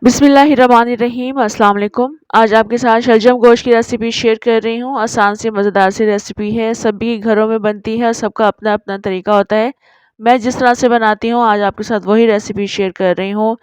बिस्मिल्लाहिर्रहमानिर्रहीम अस्सलाम वालेकुम। आज आपके साथ शलजम गोश्त की रेसिपी शेयर कर रही हूँ। आसान सी मज़ेदार सी रेसिपी है, सभी घरों में बनती है और सबका अपना-अपना तरीका होता है। मैं जिस तरह से बनाती हूँ आज आपके साथ वही रेसिपी शेयर कर रही हूँ।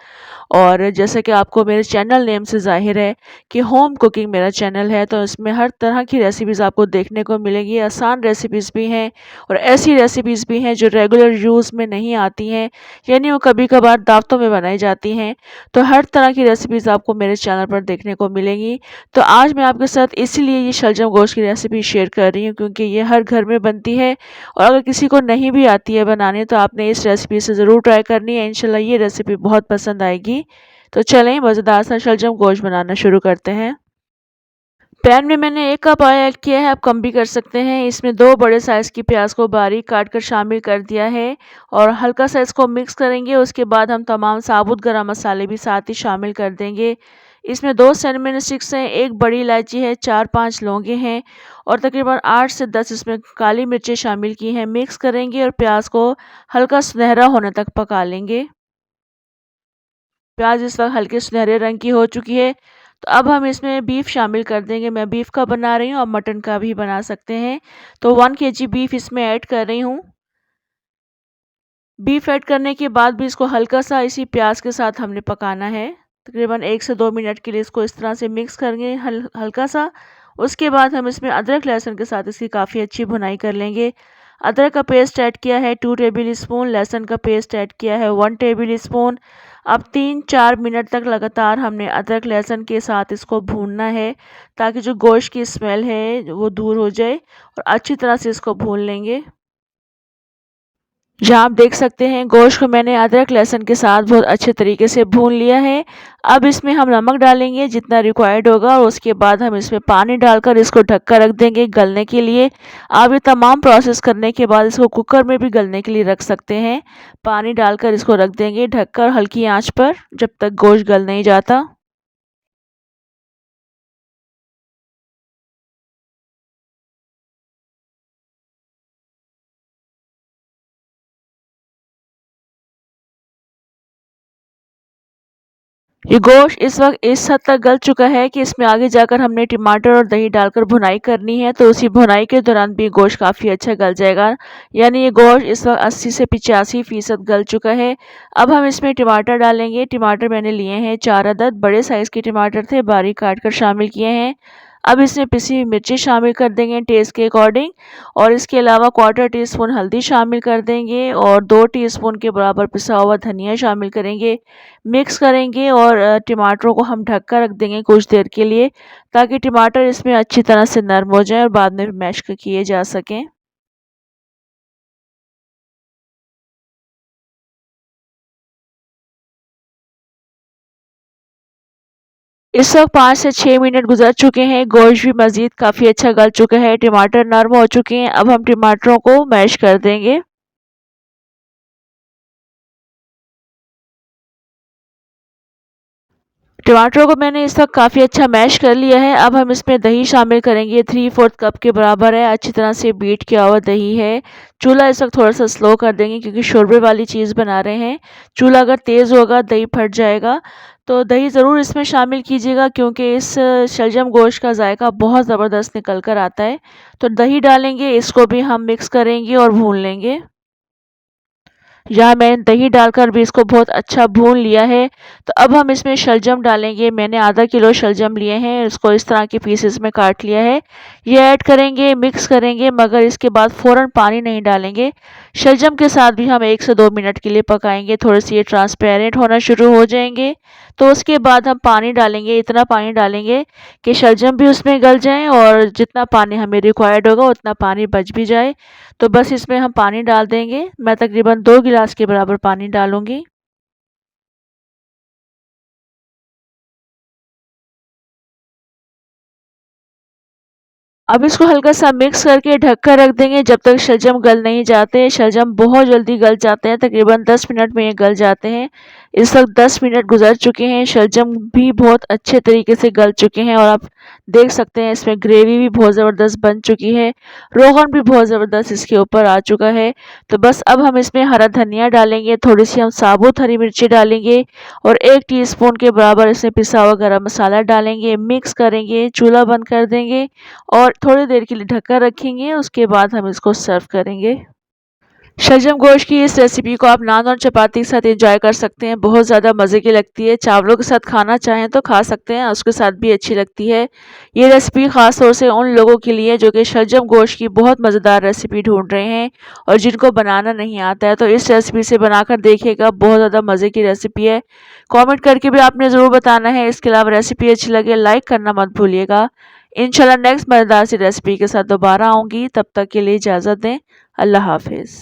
और जैसे कि आपको मेरे चैनल नेम से ज़ाहिर है कि होम कुकिंग मेरा चैनल है, तो इसमें हर तरह की रेसिपीज़ आपको देखने को मिलेगी। आसान रेसिपीज़ भी हैं और ऐसी रेसिपीज़ भी हैं जो रेगुलर यूज़ में नहीं आती हैं, यानी वो कभी-कभार दावतों में बनाई जाती हैं। तो हर तरह की रेसिपीज़ आपको मेरे चैनल पर देखने को मिलेंगी। तो आज मैं आपके साथ इसीलिए ये शलजम गोश्त की रेसिपी शेयर कर रही हूँ, क्योंकि ये हर घर में बनती है और अगर किसी को नहीं भी आती है बनाने तो आपने इस रेसिपी से ज़रूर ट्राई करनी है। इंशाल्लाह ये रेसिपी बहुत पसंद आएगी। तो चलें मज़ेदार सा शलजम गोश्त बनाना शुरू करते हैं। पैन में मैंने 1 कप ऑयल ऐड किया है, आप कम भी कर सकते हैं। इसमें 2 बड़े साइज़ की प्याज को बारीक काट कर शामिल कर दिया है और हल्का सा इसको मिक्स करेंगे। उसके बाद हम तमाम साबुत गरम मसाले भी साथ ही शामिल कर देंगे। इसमें 2 सिनेमन स्टिक्स हैं, 1 बड़ी इलायची है, 4-5 लौंगे हैं और तकरीबन 8 से 10 इसमें काली मिर्चें शामिल की हैं। मिक्स करेंगे और प्याज को हल्का सुनहरा होने तक पका लेंगे। प्याज इस वक्त हल्के सुनहरे रंग की हो चुकी है, तो अब हम इसमें बीफ शामिल कर देंगे। मैं बीफ का बना रही हूँ, आप मटन का भी बना सकते हैं। तो 1 केजी बीफ इसमें ऐड कर रही हूँ। बीफ ऐड करने के बाद भी इसको हल्का सा इसी प्याज के साथ हमने पकाना है। तकरीबन 1 से 2 मिनट के लिए इसको इस तरह से मिक्स करेंगे हल्का सा। उसके बाद हम इसमें अदरक लहसुन के साथ इसकी काफ़ी अच्छी भुनाई कर लेंगे। अदरक का पेस्ट ऐड किया है 2 टेबल स्पून, लहसुन का पेस्ट ऐड किया है 1 टेबल स्पून। अब 3-4 मिनट तक लगातार हमने अदरक लहसुन के साथ इसको भूनना है, ताकि जो गोश्त की स्मेल है वो दूर हो जाए और अच्छी तरह से इसको भून लेंगे। जहाँ आप देख सकते हैं गोश्त को मैंने अदरक लहसुन के साथ बहुत अच्छे तरीके से भून लिया है। अब इसमें हम नमक डालेंगे जितना रिक्वायर्ड होगा और उसके बाद हम इसमें पानी डालकर इसको ढक कर रख देंगे गलने के लिए। आप ये तमाम प्रोसेस करने के बाद इसको कुकर में भी गलने के लिए रख सकते हैं। पानी डालकर इसको रख देंगे ढककर हल्की आंच पर जब तक गोश्त गल नहीं जाता। ये गोश्त इस वक़्त इस हद तक गल चुका है कि इसमें आगे जाकर हमने टमाटर और दही डालकर भुनाई करनी है, तो उसी भुनाई के दौरान भी गोश्त काफ़ी अच्छा गल जाएगा। यानी ये गोश्त इस वक़्त 80 से 85% गल चुका है। अब हम इसमें टमाटर डालेंगे। टमाटर मैंने लिए हैं 4 अदद, बड़े साइज़ के टमाटर थे, बारीक काट कर शामिल किए हैं। अब इसमें पिसी हुई मिर्ची शामिल कर देंगे टेस्ट के अकॉर्डिंग और इसके अलावा क्वार्टर टी स्पून हल्दी शामिल कर देंगे और 2 टीस्पून के बराबर पिसा हुआ धनिया शामिल करेंगे। मिक्स करेंगे और टमाटरों को हम ढक कर रख देंगे कुछ देर के लिए, ताकि टमाटर इसमें अच्छी तरह से नरम हो जाएँ और बाद में मैश किए जा सकें। इस वक़्त 5 से 6 मिनट गुज़र चुके हैं, गोश्त भी मज़ीद काफ़ी अच्छा गल चुका है, टमाटर नरम हो चुके हैं। अब हम टमाटरों को मैश कर देंगे। टमाटरों को मैंने इस वक़्त काफ़ी अच्छा मैश कर लिया है। अब हम इसमें दही शामिल करेंगे, 3/4 कप के बराबर है, अच्छी तरह से बीट किया हुआ दही है। चूल्हा इस वक़्त थोड़ा-सा स्लो कर देंगे क्योंकि शोरबे वाली चीज़ बना रहे हैं। चूल्हा अगर तेज़ होगा दही फट जाएगा, तो दही ज़रूर इसमें शामिल कीजिएगा क्योंकि इस शलजम गोश्त का ज़ायका बहुत ज़बरदस्त निकल कर आता है। तो दही डालेंगे, इसको भी हम मिक्स करेंगे और भून लेंगे। यहाँ मैंने दही डालकर भी इसको बहुत अच्छा भून लिया है। तो अब हम इसमें शलजम डालेंगे। मैंने आधा किलो शलजम लिए हैं, इसको इस तरह के पीसेस में काट लिया है। ये ऐड करेंगे, मिक्स करेंगे, मगर इसके बाद फ़ौरन पानी नहीं डालेंगे। शलजम के साथ भी हम 1 से 2 मिनट के लिए पकाएंगे, थोड़े से ये ट्रांसपेरेंट होना शुरू हो जाएंगे। तो उसके बाद हम पानी डालेंगे, इतना पानी डालेंगे कि शलजम भी उसमें गल जाएँ और जितना पानी हमें रिक्वायर्ड होगा उतना पानी बच भी जाए। तो बस इसमें हम पानी डाल देंगे। मैं तकरीबन 2 गिलास के बराबर पानी डालूँगी। अब इसको हल्का सा मिक्स करके ढक कर रख देंगे जब तक शलजम गल नहीं जाते। शलजम बहुत जल्दी गल जाते हैं, तकरीबन 10 मिनट में ये गल जाते हैं। इस वक्त 10 मिनट गुजर चुके हैं, शलजम भी बहुत अच्छे तरीके से गल चुके हैं और आप देख सकते हैं इसमें ग्रेवी भी बहुत ज़बरदस्त बन चुकी है, रोगन भी बहुत ज़बरदस्त इसके ऊपर आ चुका है। तो बस अब हम इसमें हरा धनिया डालेंगे, थोड़ी सी हम साबुत हरी मिर्ची डालेंगे और 1 टीस्पून के बराबर इसमें पिसा हुआ गरम मसाला डालेंगे, मिक्स करेंगे, चूल्हा बंद कर देंगे और थोड़ी देर के लिए ढककर रखेंगे। उसके बाद हम इसको सर्व करेंगे। शलजम गोश्त की इस रेसिपी को आप नान और चपाती के साथ एंजॉय कर सकते हैं, बहुत ज़्यादा मज़े की लगती है। चावलों के साथ खाना चाहें तो खा सकते हैं, उसके साथ भी अच्छी लगती है। ये रेसिपी ख़ास तौर से उन लोगों के लिए जो कि शलजम गोश्त की बहुत मज़ेदार रेसिपी ढूंढ रहे हैं और जिनको बनाना नहीं आता है, तो इस रेसिपी से बनाकर देखिएगा, बहुत ज़्यादा मज़े की रेसिपी है। कॉमेंट करके भी आपने ज़रूर बताना है। इसके अलावा रेसिपी अच्छी लगे लाइक करना मत भूलिएगा। इंशाल्लाह नेक्स्ट मज़ेदार सी रेसिपी के साथ दोबारा आऊँगी, तब तक के लिए इजाज़त दें। अल्लाह हाफ़िज़।